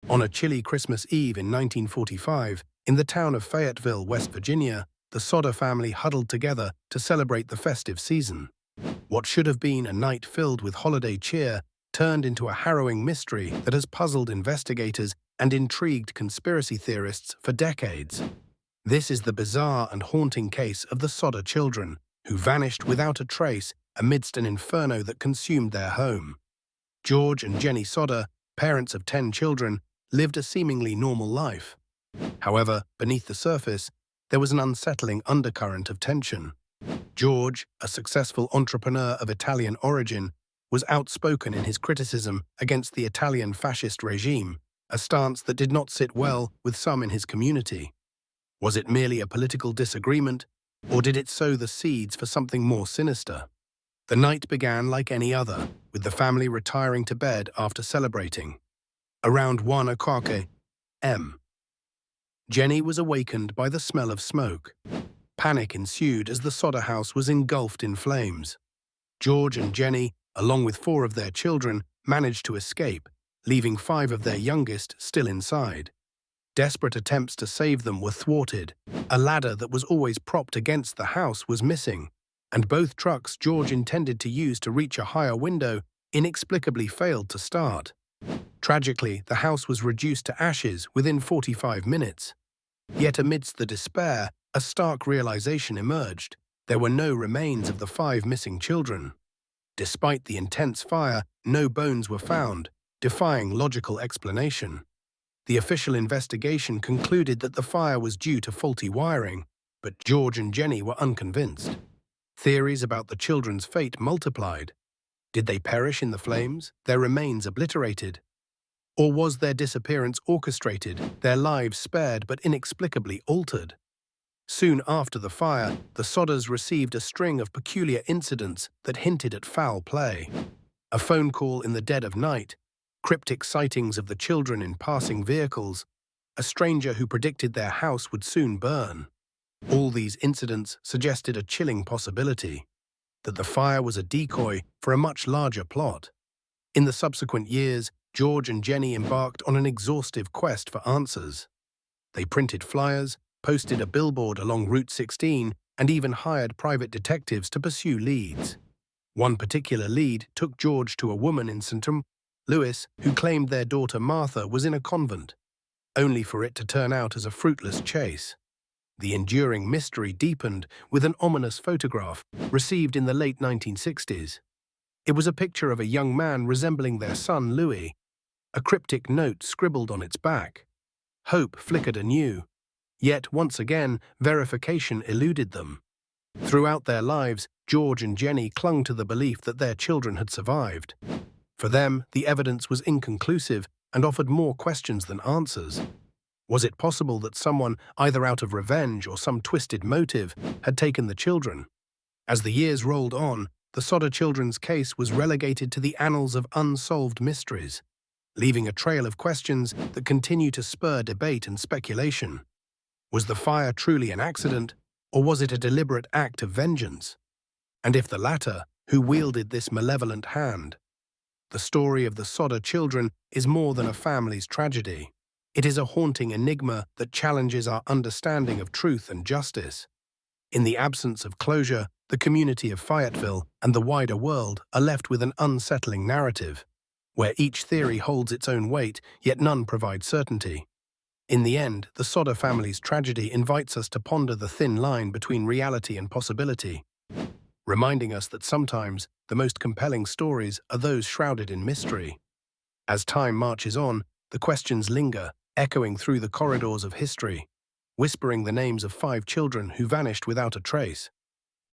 On a chilly Christmas Eve in 1945, in the town of Fayetteville, West Virginia, the Sodder family huddled together to celebrate the festive season. What should have been a night filled with holiday cheer turned into a harrowing mystery that has puzzled investigators and intrigued conspiracy theorists for decades. This is the bizarre and haunting case of the Sodder children, who vanished without a trace amidst an inferno that consumed their home. George and Jenny Sodder, parents of 10 children, lived a seemingly normal life. However, beneath the surface, there was an unsettling undercurrent of tension. George, a successful entrepreneur of Italian origin, was outspoken in his criticism against the Italian fascist regime, a stance that did not sit well with some in his community. Was it merely a political disagreement, or did it sow the seeds for something more sinister? The night began like any other, with the family retiring to bed after celebrating. Around 1 o'clock a.m., Jenny was awakened by the smell of smoke. Panic ensued as the Sodder house was engulfed in flames. George and Jenny, along with 4 of their children, managed to escape, leaving 5 of their youngest still inside. Desperate attempts to save them were thwarted. A ladder that was always propped against the house was missing, and both trucks George intended to use to reach a higher window inexplicably failed to start. Tragically, the house was reduced to ashes within 45 minutes. Yet amidst the despair, a stark realization emerged. There were no remains of the 5 missing children. Despite the intense fire, no bones were found, defying logical explanation. The official investigation concluded that the fire was due to faulty wiring, but George and Jenny were unconvinced. Theories about the children's fate multiplied. Did they perish in the flames, their remains obliterated? Or was their disappearance orchestrated, their lives spared but inexplicably altered? Soon after the fire, the Sodders received a string of peculiar incidents that hinted at foul play. A phone call in the dead of night, cryptic sightings of the children in passing vehicles, a stranger who predicted their house would soon burn. All these incidents suggested a chilling possibility, that the fire was a decoy for a much larger plot. In the subsequent years, George and Jenny embarked on an exhaustive quest for answers. They printed flyers, posted a billboard along Route 16, and even hired private detectives to pursue leads. One particular lead took George to a woman in St. Louis who claimed their daughter Martha was in a convent, only for it to turn out as a fruitless chase. The enduring mystery deepened with an ominous photograph received in the late 1960s. It was a picture of a young man resembling their son Louis, a cryptic note scribbled on its back. Hope flickered anew, yet once again verification eluded them. Throughout their lives, George and Jenny clung to the belief that their children had survived. For them, the evidence was inconclusive and offered more questions than answers. Was it possible that someone, either out of revenge or some twisted motive, had taken the children? As the years rolled on, the Sodder children's case was relegated to the annals of unsolved mysteries, leaving a trail of questions that continue to spur debate and speculation. Was the fire truly an accident, or was it a deliberate act of vengeance? And if the latter, who wielded this malevolent hand? The story of the Sodder children is more than a family's tragedy. It is a haunting enigma that challenges our understanding of truth and justice. In the absence of closure, the community of Fayetteville and the wider world are left with an unsettling narrative, where each theory holds its own weight, yet none provide certainty. In the end, the Sodder family's tragedy invites us to ponder the thin line between reality and possibility, reminding us that sometimes the most compelling stories are those shrouded in mystery. As time marches on, the questions linger, echoing through the corridors of history, whispering the names of 5 children who vanished without a trace.